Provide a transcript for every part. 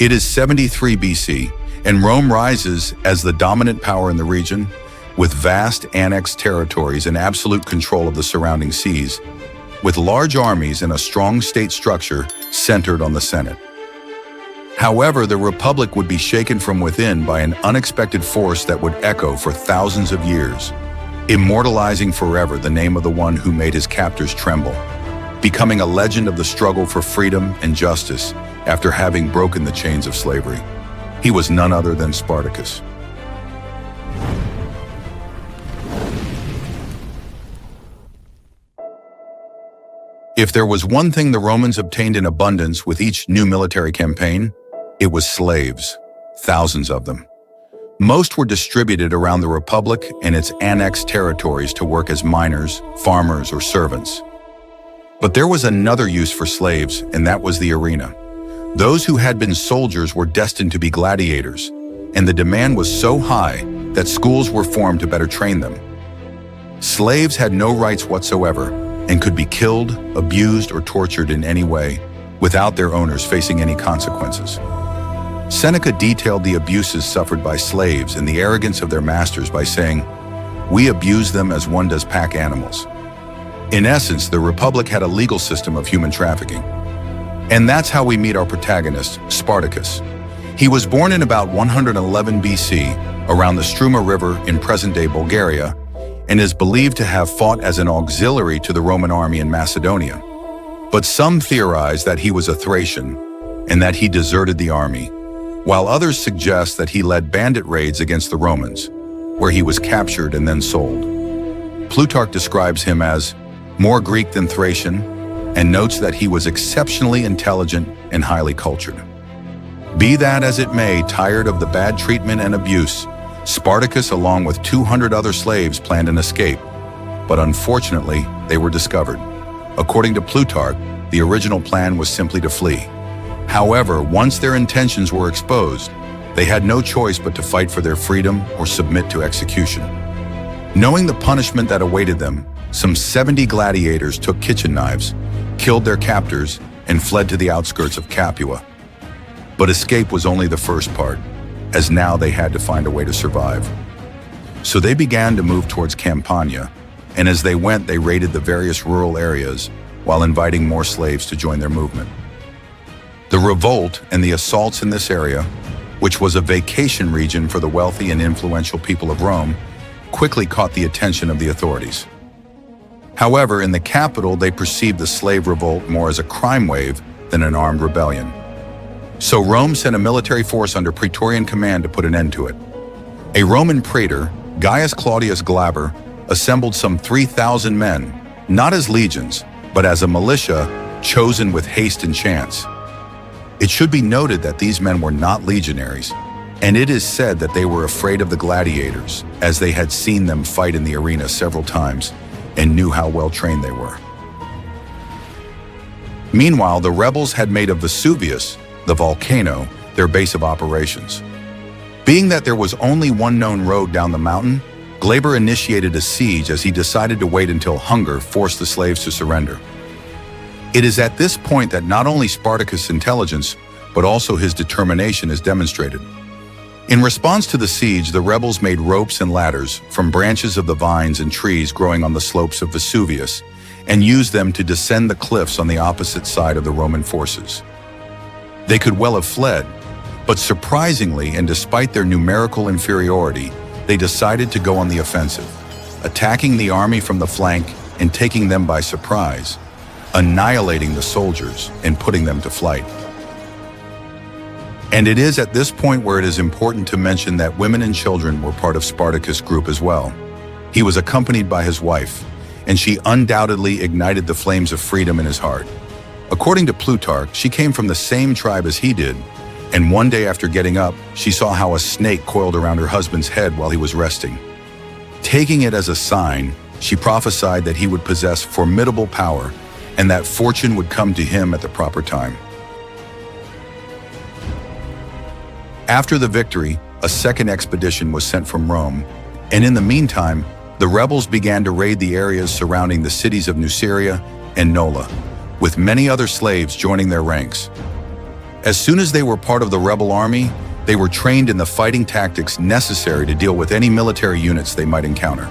It is 73 BC, and Rome rises as the dominant power in the region, with vast annexed territories and absolute control of the surrounding seas, with large armies and a strong state structure centered on the Senate. However, the Republic would be shaken from within by an unexpected force that would echo for thousands of years, immortalizing forever the name of the one who made his captors tremble, becoming a legend of the struggle for freedom and justice after having broken the chains of slavery. He was none other than Spartacus. If there was one thing the Romans obtained in abundance with each new military campaign, it was slaves, thousands of them. Most were distributed around the Republic and its annexed territories to work as miners, farmers, or servants. But there was another use for slaves, and that was the arena. Those who had been soldiers were destined to be gladiators, and the demand was so high that schools were formed to better train them. Slaves had no rights whatsoever and could be killed, abused, or tortured in any way without their owners facing any consequences. Seneca detailed the abuses suffered by slaves and the arrogance of their masters by saying, "We abuse them as one does pack animals." In essence, the Republic had a legal system of human trafficking. And that's how we meet our protagonist, Spartacus. He was born in about 111 BC, around the Struma River in present-day Bulgaria, and is believed to have fought as an auxiliary to the Roman army in Macedonia. But some theorize that he was a Thracian and that he deserted the army, while others suggest that he led bandit raids against the Romans, where he was captured and then sold. Plutarch describes him as more Greek than Thracian, and notes that he was exceptionally intelligent and highly cultured. Be that as it may, tired of the bad treatment and abuse, Spartacus, along with 200 other slaves, planned an escape. But unfortunately, they were discovered. According to Plutarch, the original plan was simply to flee. However, once their intentions were exposed, they had no choice but to fight for their freedom or submit to execution. Knowing the punishment that awaited them, some 70 gladiators took kitchen knives, killed their captors, and fled to the outskirts of Capua. But escape was only the first part, as now they had to find a way to survive. So they began to move towards Campania, and as they went, they raided the various rural areas while inviting more slaves to join their movement. The revolt and the assaults in this area, which was a vacation region for the wealthy and influential people of Rome, quickly caught the attention of the authorities. However, in the capital, they perceived the slave revolt more as a crime wave than an armed rebellion. So Rome sent a military force under Praetorian command to put an end to it. A Roman praetor, Gaius Claudius Glaber, assembled some 3,000 men, not as legions, but as a militia chosen with haste and chance. It should be noted that these men were not legionaries, and it is said that they were afraid of the gladiators, as they had seen them fight in the arena several times and knew how well trained they were. Meanwhile, the rebels had made of Vesuvius, the volcano, their base of operations. Being that there was only one known road down the mountain, Glaber initiated a siege as he decided to wait until hunger forced the slaves to surrender. It is at this point that not only Spartacus' intelligence, but also his determination is demonstrated. In response to the siege, the rebels made ropes and ladders from branches of the vines and trees growing on the slopes of Vesuvius and used them to descend the cliffs on the opposite side of the Roman forces. They could well have fled, but surprisingly, and despite their numerical inferiority, they decided to go on the offensive, attacking the army from the flank and taking them by surprise, annihilating the soldiers and putting them to flight. And it is at this point where it is important to mention that women and children were part of Spartacus' group as well. He was accompanied by his wife, and she undoubtedly ignited the flames of freedom in his heart. According to Plutarch, she came from the same tribe as he did, and one day after getting up, she saw how a snake coiled around her husband's head while he was resting. Taking it as a sign, she prophesied that he would possess formidable power and that fortune would come to him at the proper time. After the victory, a second expedition was sent from Rome, and in the meantime, the rebels began to raid the areas surrounding the cities of Nuceria and Nola, with many other slaves joining their ranks. As soon as they were part of the rebel army, they were trained in the fighting tactics necessary to deal with any military units they might encounter.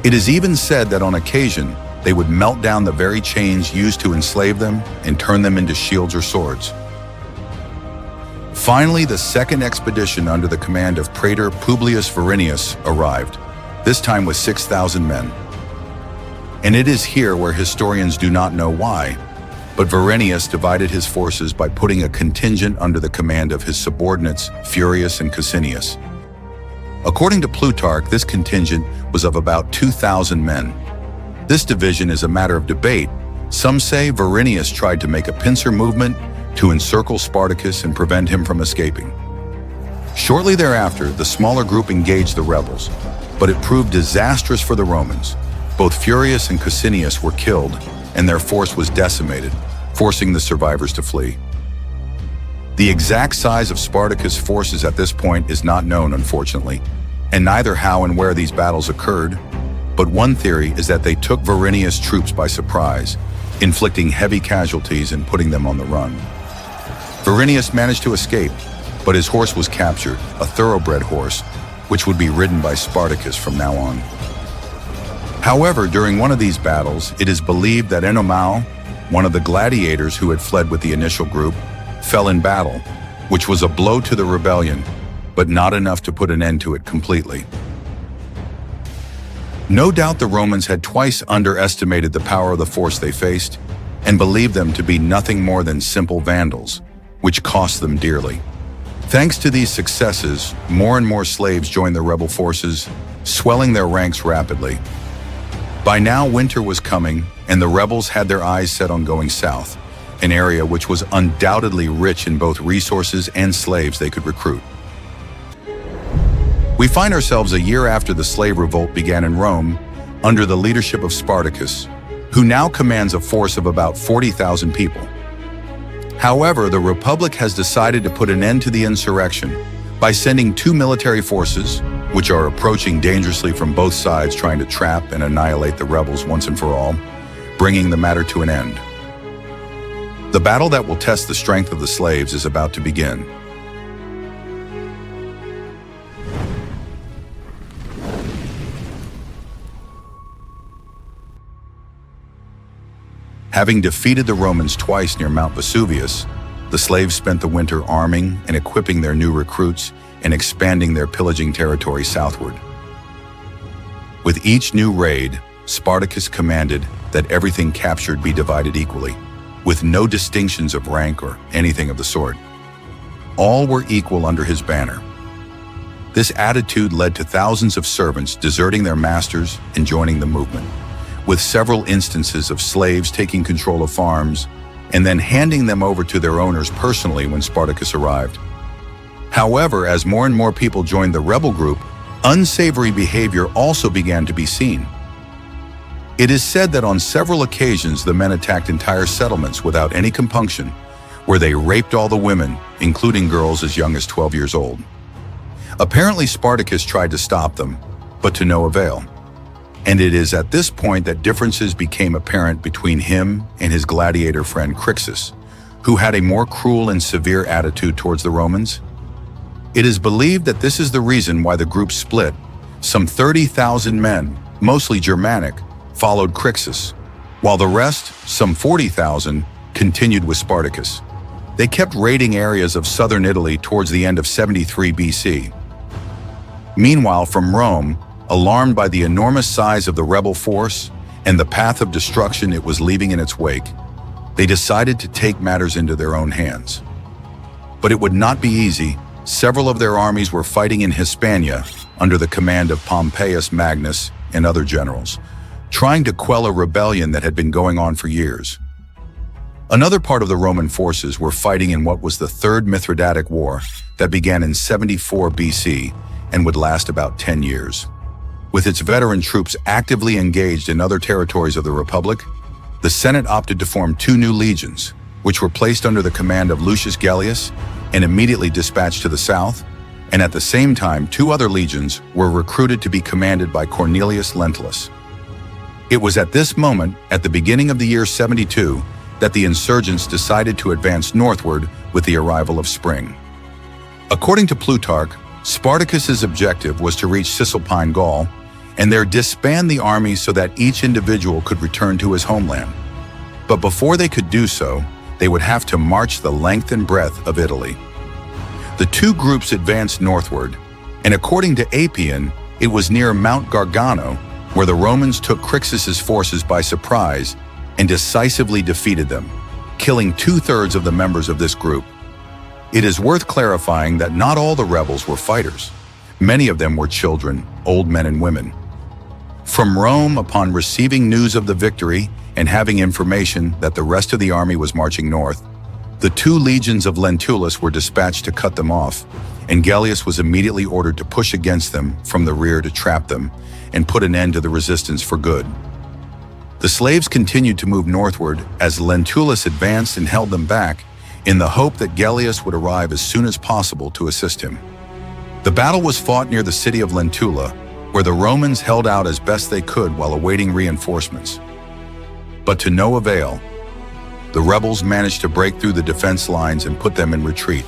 It is even said that on occasion, they would melt down the very chains used to enslave them and turn them into shields or swords. Finally, the second expedition under the command of Praetor Publius Varinius arrived, this time with 6,000 men. And it is here where historians do not know why, but Varinius divided his forces by putting a contingent under the command of his subordinates Furius and Cassinius. According to Plutarch, this contingent was of about 2,000 men. This division is a matter of debate. Some say Varinius tried to make a pincer movement to encircle Spartacus and prevent him from escaping. Shortly thereafter, the smaller group engaged the rebels, but it proved disastrous for the Romans. Both Furius and Cassinius were killed, and their force was decimated, forcing the survivors to flee. The exact size of Spartacus' forces at this point is not known, unfortunately, and neither how and where these battles occurred, but one theory is that they took Varinius' troops by surprise, inflicting heavy casualties and putting them on the run. Varinius managed to escape, but his horse was captured, a thoroughbred horse, which would be ridden by Spartacus from now on. However, during one of these battles, it is believed that Oenomao, one of the gladiators who had fled with the initial group, fell in battle, which was a blow to the rebellion, but not enough to put an end to it completely. No doubt the Romans had twice underestimated the power of the force they faced and believed them to be nothing more than simple vandals, which cost them dearly. Thanks to these successes, more and more slaves joined the rebel forces, swelling their ranks rapidly. By now, winter was coming, and the rebels had their eyes set on going south, an area which was undoubtedly rich in both resources and slaves they could recruit. We find ourselves a year after the slave revolt began in Rome, under the leadership of Spartacus, who now commands a force of about 40,000 people. However, the Republic has decided to put an end to the insurrection by sending two military forces, which are approaching dangerously from both sides, trying to trap and annihilate the rebels once and for all, bringing the matter to an end. The battle that will test the strength of the slaves is about to begin. Having defeated the Romans twice near Mount Vesuvius, the slaves spent the winter arming and equipping their new recruits and expanding their pillaging territory southward. With each new raid, Spartacus commanded that everything captured be divided equally, with no distinctions of rank or anything of the sort. All were equal under his banner. This attitude led to thousands of servants deserting their masters and joining the movement, with several instances of slaves taking control of farms and then handing them over to their owners personally when Spartacus arrived. However, as more and more people joined the rebel group, unsavory behavior also began to be seen. It is said that on several occasions the men attacked entire settlements without any compunction, where they raped all the women, including girls as young as 12 years old. Apparently Spartacus tried to stop them, but to no avail. And it is at this point that differences became apparent between him and his gladiator friend Crixus, who had a more cruel and severe attitude towards the Romans. It is believed that this is the reason why the group split. Some 30,000 men, mostly Germanic, followed Crixus, while the rest, some 40,000, continued with Spartacus. They kept raiding areas of southern Italy towards the end of 73 BC. Meanwhile, from Rome, alarmed by the enormous size of the rebel force and the path of destruction it was leaving in its wake, they decided to take matters into their own hands. But it would not be easy. Several of their armies were fighting in Hispania under the command of Pompeius Magnus and other generals, trying to quell a rebellion that had been going on for years. Another part of the Roman forces were fighting in what was the Third Mithridatic War that began in 74 BC and would last about 10 years. With its veteran troops actively engaged in other territories of the Republic, the Senate opted to form two new legions, which were placed under the command of Lucius Gellius and immediately dispatched to the south, and at the same time, two other legions were recruited to be commanded by Cornelius Lentulus. It was at this moment, at the beginning of the year 72, that the insurgents decided to advance northward with the arrival of spring. According to Plutarch, Spartacus's objective was to reach Cisalpine Gaul and there disband the army so that each individual could return to his homeland. But before they could do so, they would have to march the length and breadth of Italy. The two groups advanced northward, and according to Appian, it was near Mount Gargano where the Romans took Crixus's forces by surprise and decisively defeated them, killing 2/3 of the members of this group. It is worth clarifying that not all the rebels were fighters. Many of them were children, old men and women. From Rome, upon receiving news of the victory and having information that the rest of the army was marching north, the 2 legions of Lentulus were dispatched to cut them off, and Gellius was immediately ordered to push against them from the rear to trap them and put an end to the resistance for good. The slaves continued to move northward as Lentulus advanced and held them back in the hope that Gellius would arrive as soon as possible to assist him. The battle was fought near the city of Lentula, where the Romans held out as best they could while awaiting reinforcements. But to no avail, the rebels managed to break through the defense lines and put them in retreat.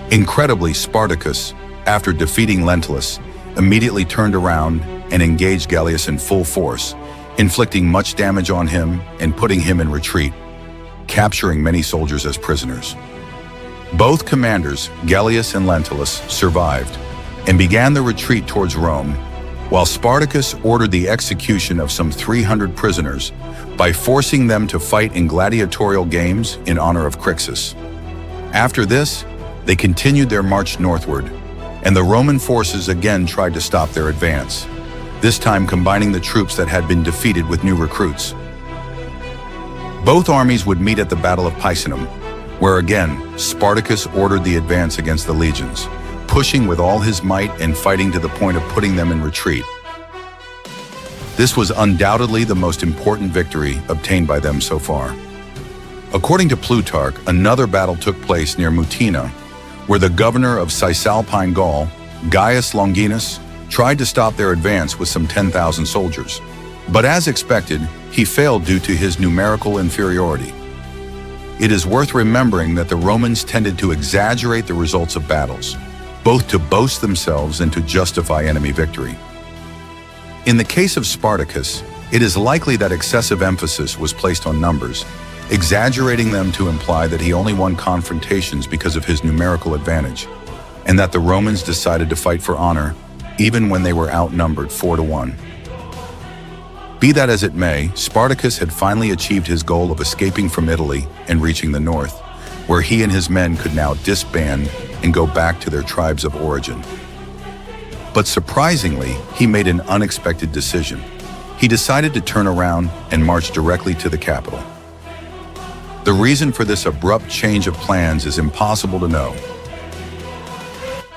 Incredibly, Spartacus, after defeating Lentulus, immediately turned around and engaged Gellius in full force, inflicting much damage on him and putting him in retreat, capturing many soldiers as prisoners. Both commanders, Gellius and Lentulus, survived and began the retreat towards Rome, while Spartacus ordered the execution of some 300 prisoners by forcing them to fight in gladiatorial games in honor of Crixus. After this, they continued their march northward, and the Roman forces again tried to stop their advance, this time combining the troops that had been defeated with new recruits. Both armies would meet at the Battle of Picenum, where again, Spartacus ordered the advance against the legions, pushing with all his might and fighting to the point of putting them in retreat. This was undoubtedly the most important victory obtained by them so far. According to Plutarch, another battle took place near Mutina, where the governor of Cisalpine Gaul, Gaius Longinus, tried to stop their advance with some 10,000 soldiers. But as expected, he failed due to his numerical inferiority. It is worth remembering that the Romans tended to exaggerate the results of battles, both to boast themselves and to justify enemy victory. In the case of Spartacus, it is likely that excessive emphasis was placed on numbers, exaggerating them to imply that he only won confrontations because of his numerical advantage, and that the Romans decided to fight for honor even when they were outnumbered 4-1. Be that as it may, Spartacus had finally achieved his goal of escaping from Italy and reaching the north, where he and his men could now disband and go back to their tribes of origin. But surprisingly, he made an unexpected decision. He decided to turn around and march directly to the capital. The reason for this abrupt change of plans is impossible to know.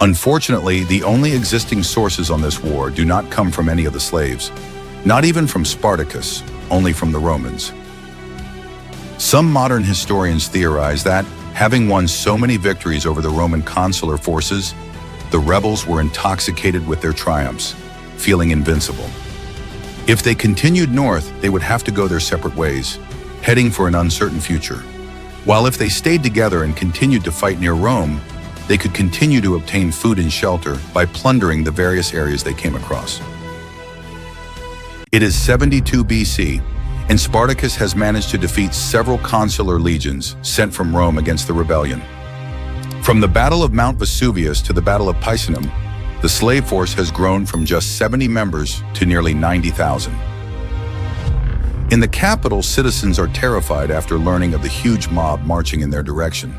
Unfortunately, the only existing sources on this war do not come from any of the slaves, not even from Spartacus, only from the Romans. Some modern historians theorize that, having won so many victories over the Roman consular forces, the rebels were intoxicated with their triumphs, feeling invincible. If they continued north, they would have to go their separate ways, heading for an uncertain future. While if they stayed together and continued to fight near Rome, they could continue to obtain food and shelter by plundering the various areas they came across. It is 72 BC, and Spartacus has managed to defeat several consular legions sent from Rome against the rebellion. From the Battle of Mount Vesuvius to the Battle of Picenum, the slave force has grown from just 70 members to nearly 90,000. In the capital, citizens are terrified after learning of the huge mob marching in their direction.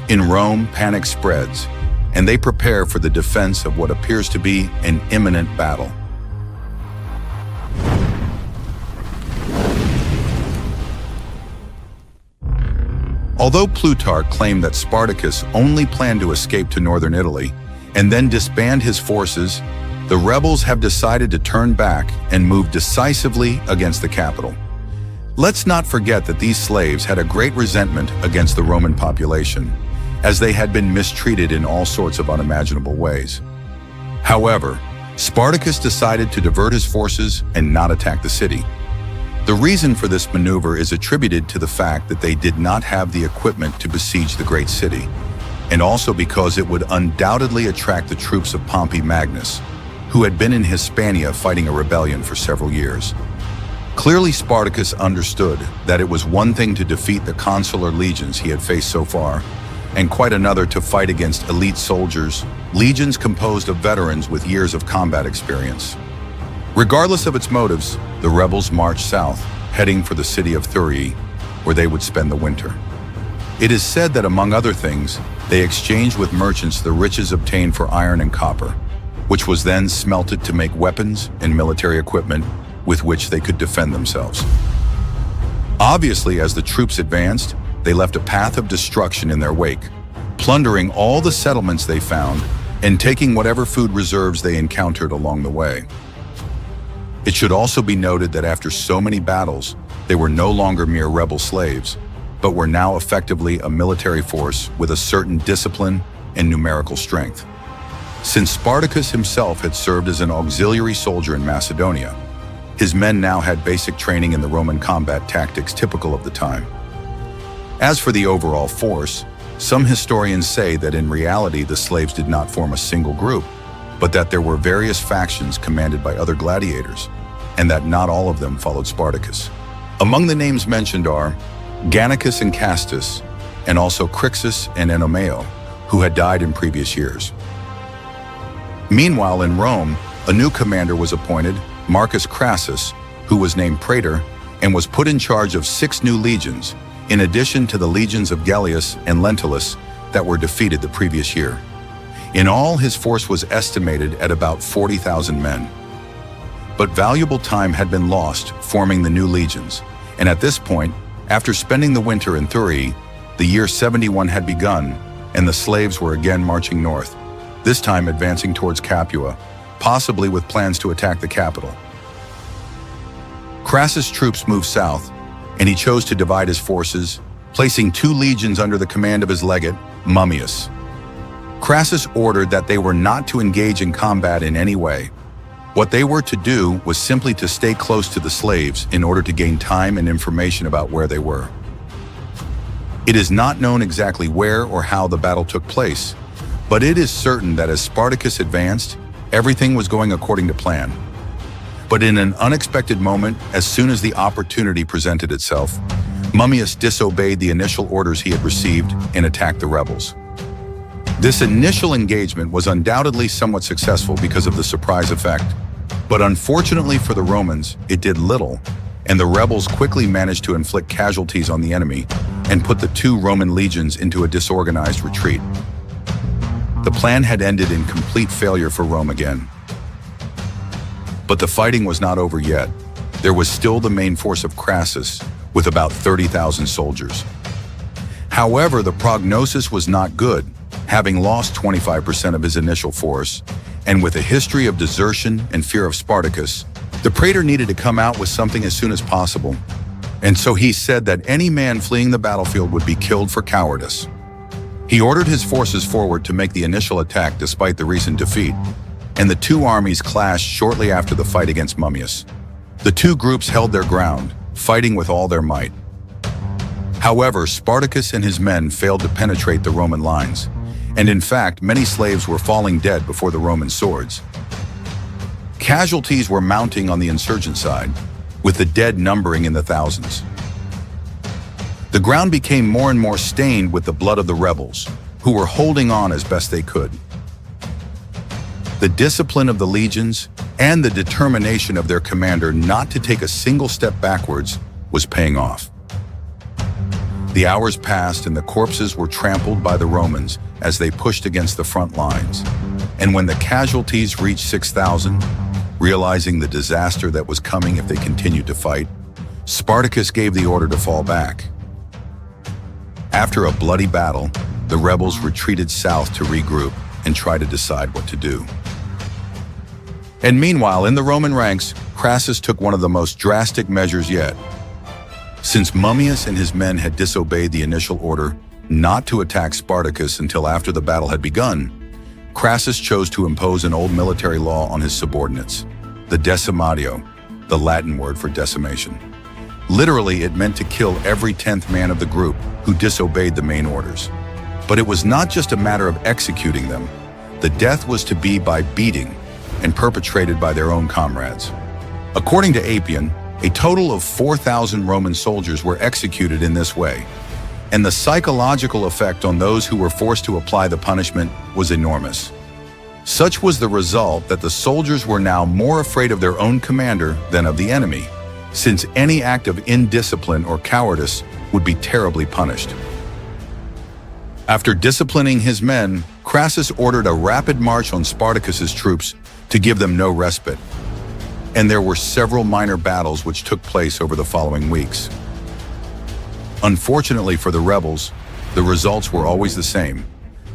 In Rome, panic spreads, and they prepare for the defense of what appears to be an imminent battle. Although Plutarch claimed that Spartacus only planned to escape to northern Italy and then disband his forces, the rebels have decided to turn back and move decisively against the capital. Let's not forget that these slaves had a great resentment against the Roman population, as they had been mistreated in all sorts of unimaginable ways. However, Spartacus decided to divert his forces and not attack the city. The reason for this maneuver is attributed to the fact that they did not have the equipment to besiege the great city, and also because it would undoubtedly attract the troops of Pompey Magnus, who had been in Hispania fighting a rebellion for several years. Clearly, Spartacus understood that it was one thing to defeat the consular legions he had faced so far, and quite another to fight against elite soldiers, legions composed of veterans with years of combat experience. Regardless of its motives, the rebels marched south, heading for the city of Thurii, where they would spend the winter. It is said that, among other things, they exchanged with merchants the riches obtained for iron and copper, which was then smelted to make weapons and military equipment with which they could defend themselves. Obviously, as the troops advanced, they left a path of destruction in their wake, plundering all the settlements they found and taking whatever food reserves they encountered along the way. It should also be noted that after so many battles, they were no longer mere rebel slaves, but were now effectively a military force with a certain discipline and numerical strength. Since Spartacus himself had served as an auxiliary soldier in Macedonia, his men now had basic training in the Roman combat tactics typical of the time. As for the overall force, some historians say that in reality the slaves did not form a single group, but that there were various factions commanded by other gladiators, and that not all of them followed Spartacus. Among the names mentioned are Gannicus and Castus, and also Crixus and Enomeo, who had died in previous years. Meanwhile, in Rome, a new commander was appointed, Marcus Crassus, who was named praetor and was put in charge of 6 new legions, in addition to the legions of Gellius and Lentulus that were defeated the previous year. In all, his force was estimated at about 40,000 men. But valuable time had been lost forming the new legions, and at this point, after spending the winter in Thurii, the year 71 had begun, and the slaves were again marching north, this time advancing towards Capua, possibly with plans to attack the capital. Crassus' troops moved south, and he chose to divide his forces, placing 2 legions under the command of his legate, Mummius. Crassus ordered that they were not to engage in combat in any way. What they were to do was simply to stay close to the slaves in order to gain time and information about where they were. It is not known exactly where or how the battle took place, but it is certain that as Spartacus advanced, everything was going according to plan. But in an unexpected moment, as soon as the opportunity presented itself, Mummius disobeyed the initial orders he had received and attacked the rebels. This initial engagement was undoubtedly somewhat successful because of the surprise effect, but unfortunately for the Romans, it did little, and the rebels quickly managed to inflict casualties on the enemy and put the 2 Roman legions into a disorganized retreat. The plan had ended in complete failure for Rome again. But the fighting was not over yet. There was still the main force of Crassus, with about 30,000 soldiers. However, the prognosis was not good, having lost 25% of his initial force, and with a history of desertion and fear of Spartacus, the praetor needed to come out with something as soon as possible. And so he said that any man fleeing the battlefield would be killed for cowardice. He ordered his forces forward to make the initial attack despite the recent defeat, and the 2 armies clashed shortly after the fight against Mummius. The 2 groups held their ground, fighting with all their might. However, Spartacus and his men failed to penetrate the Roman lines, and in fact, many slaves were falling dead before the Roman swords. Casualties were mounting on the insurgent side, with the dead numbering in the thousands. The ground became more and more stained with the blood of the rebels, who were holding on as best they could. The discipline of the legions and the determination of their commander not to take a single step backwards was paying off. The hours passed and the corpses were trampled by the Romans as they pushed against the front lines. And when the casualties reached 6,000, realizing the disaster that was coming if they continued to fight, Spartacus gave the order to fall back. After a bloody battle, the rebels retreated south to regroup and try to decide what to do. And meanwhile, in the Roman ranks, Crassus took one of the most drastic measures yet. Since Mummius and his men had disobeyed the initial order not to attack Spartacus until after the battle had begun, Crassus chose to impose an old military law on his subordinates, the decimatio, the Latin word for decimation. Literally, it meant to kill every 10th man of the group who disobeyed the main orders. But it was not just a matter of executing them. The death was to be by beating and perpetrated by their own comrades. According to Appian, a total of 4,000 Roman soldiers were executed in this way, and the psychological effect on those who were forced to apply the punishment was enormous. Such was the result that the soldiers were now more afraid of their own commander than of the enemy, since any act of indiscipline or cowardice would be terribly punished. After disciplining his men, Crassus ordered a rapid march on Spartacus's troops to give them no respite, and there were several minor battles which took place over the following weeks. Unfortunately for the rebels, the results were always the same.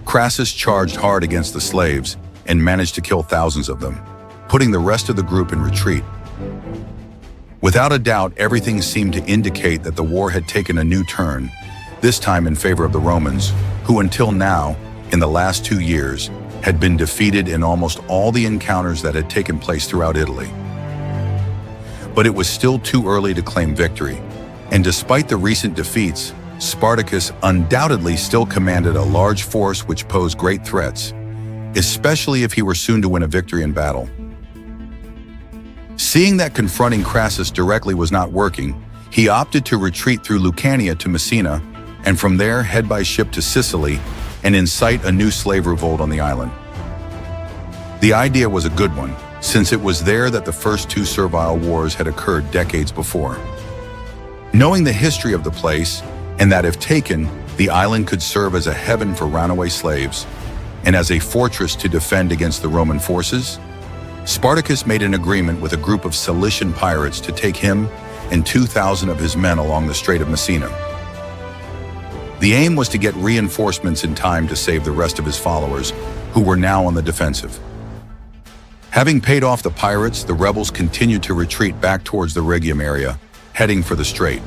Crassus charged hard against the slaves and managed to kill thousands of them, putting the rest of the group in retreat. Without a doubt, everything seemed to indicate that the war had taken a new turn, this time in favor of the Romans, who until now, in the last 2 years, had been defeated in almost all the encounters that had taken place throughout Italy. But it was still too early to claim victory, and despite the recent defeats, Spartacus undoubtedly still commanded a large force which posed great threats, especially if he were soon to win a victory in battle. Seeing that confronting Crassus directly was not working, he opted to retreat through Lucania to Messina, and from there head by ship to Sicily and incite a new slave revolt on the island. The idea was a good one, since it was there that the first 2 servile wars had occurred decades before. Knowing the history of the place, and that if taken, the island could serve as a heaven for runaway slaves, and as a fortress to defend against the Roman forces, Spartacus made an agreement with a group of Cilician pirates to take him and 2,000 of his men along the Strait of Messina. The aim was to get reinforcements in time to save the rest of his followers, who were now on the defensive. Having paid off the pirates, the rebels continued to retreat back towards the Rhegium area, heading for the strait.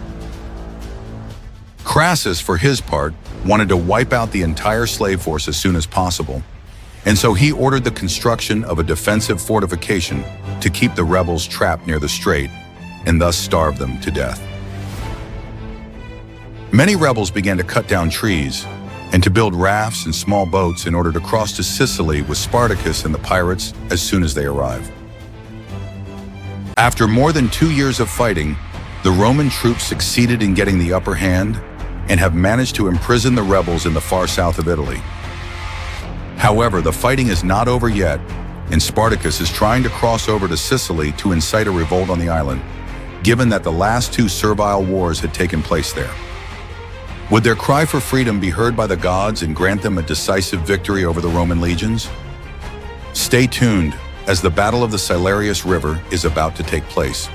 Crassus, for his part, wanted to wipe out the entire slave force as soon as possible, and so he ordered the construction of a defensive fortification to keep the rebels trapped near the strait and thus starve them to death. Many rebels began to cut down trees and to build rafts and small boats in order to cross to Sicily with Spartacus and the pirates as soon as they arrived. After more than 2 years of fighting, the Roman troops succeeded in getting the upper hand and have managed to imprison the rebels in the far south of Italy. However, the fighting is not over yet, and Spartacus is trying to cross over to Sicily to incite a revolt on the island, given that the last 2 servile wars had taken place there. Would their cry for freedom be heard by the gods and grant them a decisive victory over the Roman legions? Stay tuned, as the Battle of the Cilarius River is about to take place.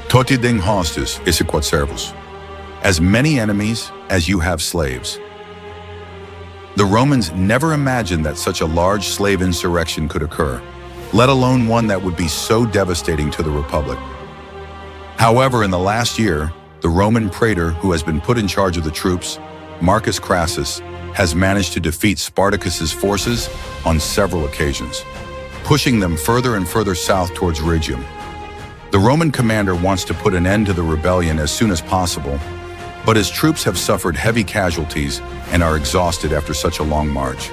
Totiding hostis isiquot servus. As many enemies as you have slaves. The Romans never imagined that such a large slave insurrection could occur, let alone one that would be so devastating to the Republic. However, in the last year, the Roman praetor who has been put in charge of the troops, Marcus Crassus, has managed to defeat Spartacus's forces on several occasions, pushing them further and further south towards Rhegium. The Roman commander wants to put an end to the rebellion as soon as possible, but his troops have suffered heavy casualties and are exhausted after such a long march.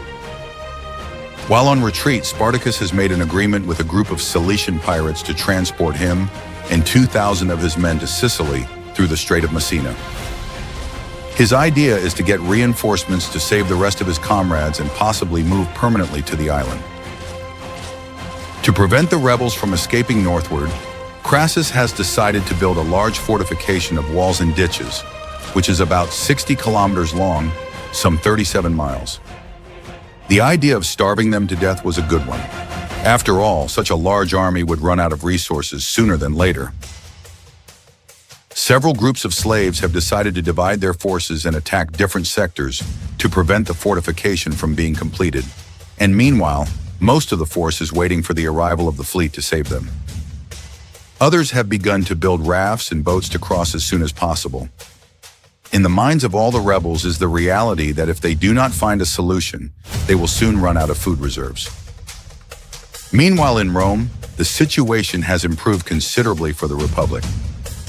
While on retreat, Spartacus has made an agreement with a group of Cilician pirates to transport him and 2,000 of his men to Sicily through the Strait of Messina. His idea is to get reinforcements to save the rest of his comrades and possibly move permanently to the island. To prevent the rebels from escaping northward, Crassus has decided to build a large fortification of walls and ditches, which is about 60 kilometers long, some 37 miles. The idea of starving them to death was a good one. After all, such a large army would run out of resources sooner than later. Several groups of slaves have decided to divide their forces and attack different sectors to prevent the fortification from being completed. And meanwhile, most of the force is waiting for the arrival of the fleet to save them. Others have begun to build rafts and boats to cross as soon as possible. In the minds of all the rebels is the reality that if they do not find a solution, they will soon run out of food reserves. Meanwhile, in Rome, the situation has improved considerably for the Republic.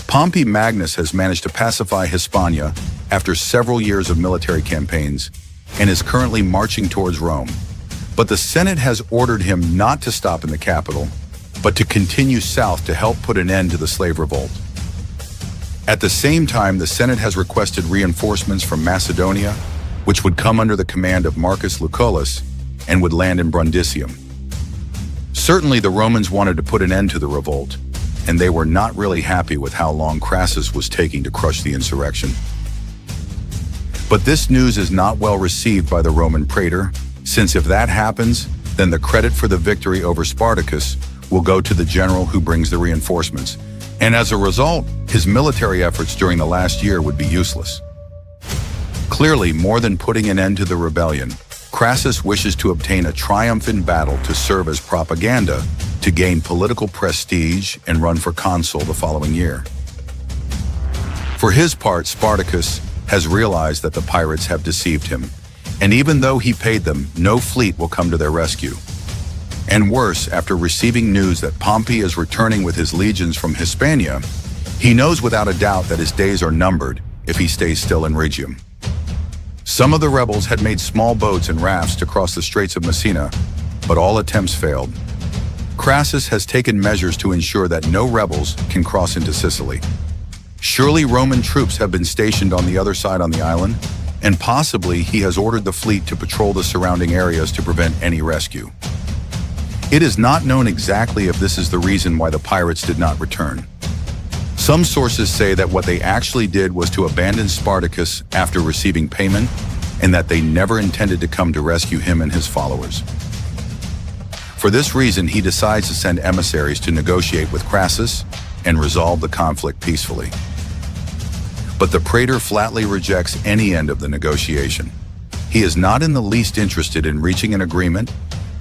Pompey Magnus has managed to pacify Hispania after several years of military campaigns and is currently marching towards Rome. But the Senate has ordered him not to stop in the capital, but to continue south to help put an end to the slave revolt. At the same time, the Senate has requested reinforcements from Macedonia, which would come under the command of Marcus Lucullus and would land in Brundisium. Certainly, the Romans wanted to put an end to the revolt, and they were not really happy with how long Crassus was taking to crush the insurrection. But this news is not well received by the Roman praetor, since if that happens, then the credit for the victory over Spartacus will go to the general who brings the reinforcements, and as a result, his military efforts during the last year would be useless. Clearly, more than putting an end to the rebellion, Crassus wishes to obtain a triumph in battle to serve as propaganda to gain political prestige and run for consul the following year. For his part, Spartacus has realized that the pirates have deceived him, and even though he paid them, no fleet will come to their rescue. And worse, after receiving news that Pompey is returning with his legions from Hispania, he knows without a doubt that his days are numbered if he stays still in Rhegium. Some of the rebels had made small boats and rafts to cross the Straits of Messina, but all attempts failed. Crassus has taken measures to ensure that no rebels can cross into Sicily. Surely Roman troops have been stationed on the other side on the island, and possibly he has ordered the fleet to patrol the surrounding areas to prevent any rescue. It is not known exactly if this is the reason why the pirates did not return. Some sources say that what they actually did was to abandon Spartacus after receiving payment, and that they never intended to come to rescue him and his followers. For this reason, he decides to send emissaries to negotiate with Crassus and resolve the conflict peacefully. But the praetor flatly rejects any end of the negotiation. He is not in the least interested in reaching an agreement,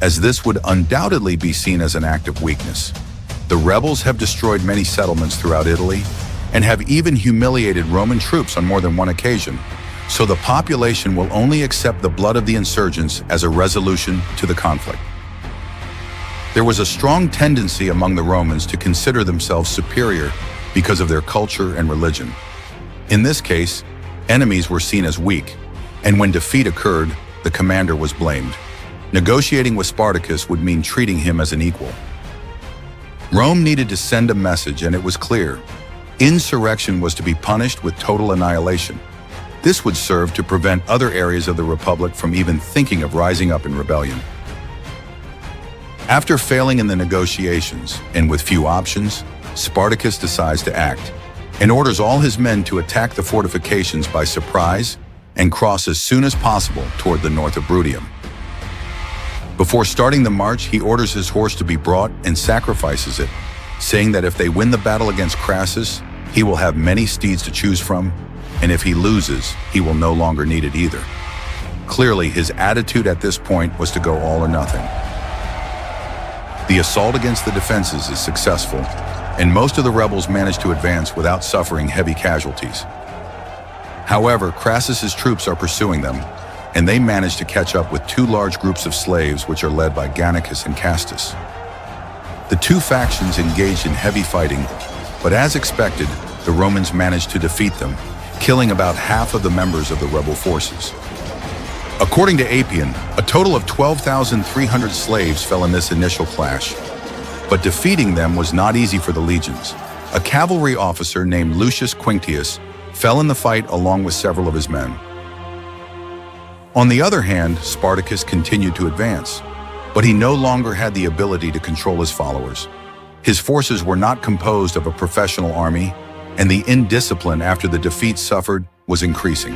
as this would undoubtedly be seen as an act of weakness. The rebels have destroyed many settlements throughout Italy and have even humiliated Roman troops on more than one occasion, so the population will only accept the blood of the insurgents as a resolution to the conflict. There was a strong tendency among the Romans to consider themselves superior because of their culture and religion. In this case, enemies were seen as weak, and when defeat occurred, the commander was blamed. Negotiating with Spartacus would mean treating him as an equal. Rome needed to send a message, and it was clear. Insurrection was to be punished with total annihilation. This would serve to prevent other areas of the Republic from even thinking of rising up in rebellion. After failing in the negotiations, and with few options, Spartacus decides to act, and orders all his men to attack the fortifications by surprise and cross as soon as possible toward the north of Bruttium. Before starting the march, he orders his horse to be brought and sacrifices it, saying that if they win the battle against Crassus, he will have many steeds to choose from, and if he loses, he will no longer need it either. Clearly, his attitude at this point was to go all or nothing. The assault against the defenses is successful, and most of the rebels manage to advance without suffering heavy casualties. However, Crassus's troops are pursuing them, and they manage to catch up with two large groups of slaves which are led by Gannicus and Castus. The two factions engaged in heavy fighting, but as expected, the Romans managed to defeat them, killing about half of the members of the rebel forces. According to Appian, a total of 12,300 slaves fell in this initial clash, but defeating them was not easy for the legions. A cavalry officer named Lucius Quinctius fell in the fight along with several of his men. On the other hand, Spartacus continued to advance, but he no longer had the ability to control his followers. His forces were not composed of a professional army, and the indiscipline after the defeat suffered was increasing.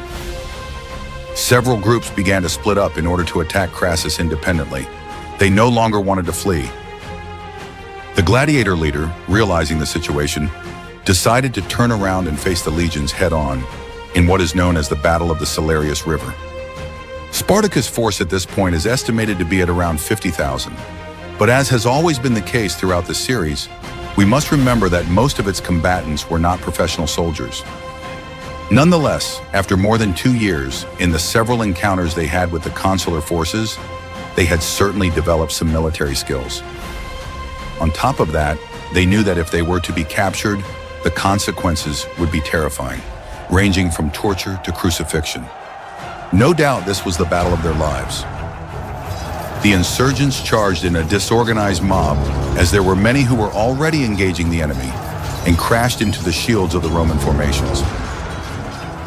Several groups began to split up in order to attack Crassus independently. They no longer wanted to flee. The gladiator leader, realizing the situation, decided to turn around and face the legions head-on in what is known as the Battle of the Salarius River. Spartacus' force at this point is estimated to be at around 50,000, but as has always been the case throughout the series, we must remember that most of its combatants were not professional soldiers. Nonetheless, after more than 2 years, in the several encounters they had with the consular forces, they had certainly developed some military skills. On top of that, they knew that if they were to be captured, the consequences would be terrifying, ranging from torture to crucifixion. No doubt this was the battle of their lives. The insurgents charged in a disorganized mob, as there were many who were already engaging the enemy, and crashed into the shields of the Roman formations.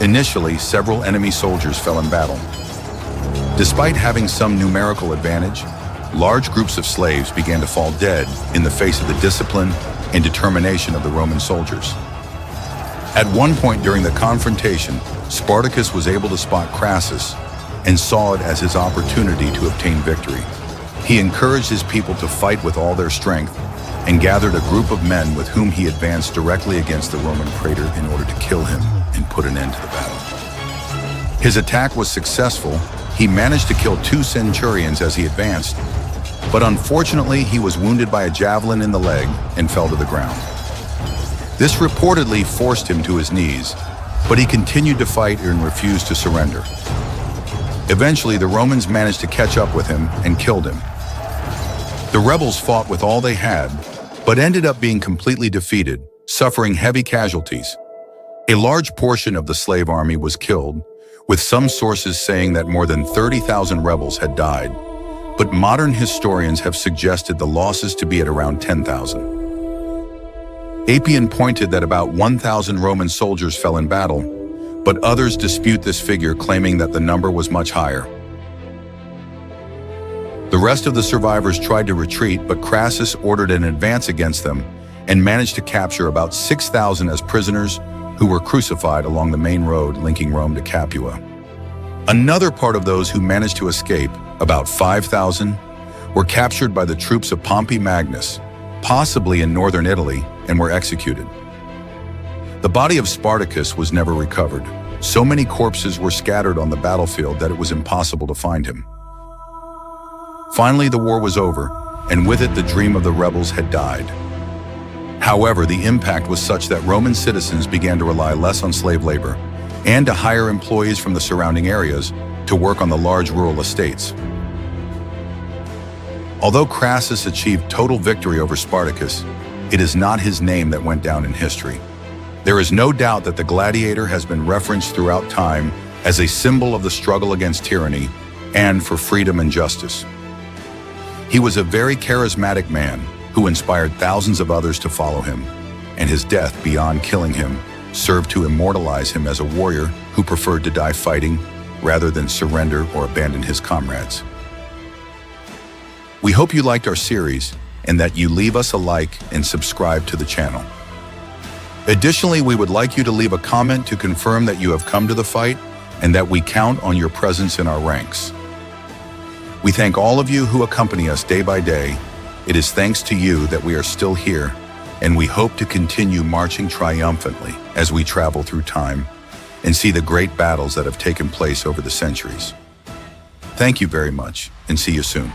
Initially, several enemy soldiers fell in battle. Despite having some numerical advantage, large groups of slaves began to fall dead in the face of the discipline and determination of the Roman soldiers. At one point during the confrontation, Spartacus was able to spot Crassus and saw it as his opportunity to obtain victory. He encouraged his people to fight with all their strength and gathered a group of men with whom he advanced directly against the Roman praetor in order to kill him and put an end to the battle. His attack was successful. He managed to kill 2 centurions as he advanced, but unfortunately he was wounded by a javelin in the leg and fell to the ground. This reportedly forced him to his knees, but he continued to fight and refused to surrender. Eventually, the Romans managed to catch up with him and killed him. The rebels fought with all they had, but ended up being completely defeated, suffering heavy casualties. A large portion of the slave army was killed, with some sources saying that more than 30,000 rebels had died, but modern historians have suggested the losses to be at around 10,000. Appian pointed that about 1,000 Roman soldiers fell in battle, but others dispute this figure, claiming that the number was much higher. The rest of the survivors tried to retreat, but Crassus ordered an advance against them and managed to capture about 6,000 as prisoners who were crucified along the main road linking Rome to Capua. Another part of those who managed to escape, about 5,000, were captured by the troops of Pompey Magnus, possibly in northern Italy, and were executed. The body of Spartacus was never recovered. So many corpses were scattered on the battlefield that it was impossible to find him. Finally, the war was over, and with it the dream of the rebels had died. However, the impact was such that Roman citizens began to rely less on slave labor and to hire employees from the surrounding areas to work on the large rural estates. Although Crassus achieved total victory over Spartacus, it is not his name that went down in history. There is no doubt that the gladiator has been referenced throughout time as a symbol of the struggle against tyranny and for freedom and justice. He was a very charismatic man who inspired thousands of others to follow him, and his death, beyond killing him, served to immortalize him as a warrior who preferred to die fighting rather than surrender or abandon his comrades. We hope you liked our series and that you leave us a like and subscribe to the channel. Additionally, we would like you to leave a comment to confirm that you have come to the fight and that we count on your presence in our ranks. We thank all of you who accompany us day by day. It is thanks to you that we are still here, and we hope to continue marching triumphantly as we travel through time and see the great battles that have taken place over the centuries. Thank you very much, and see you soon.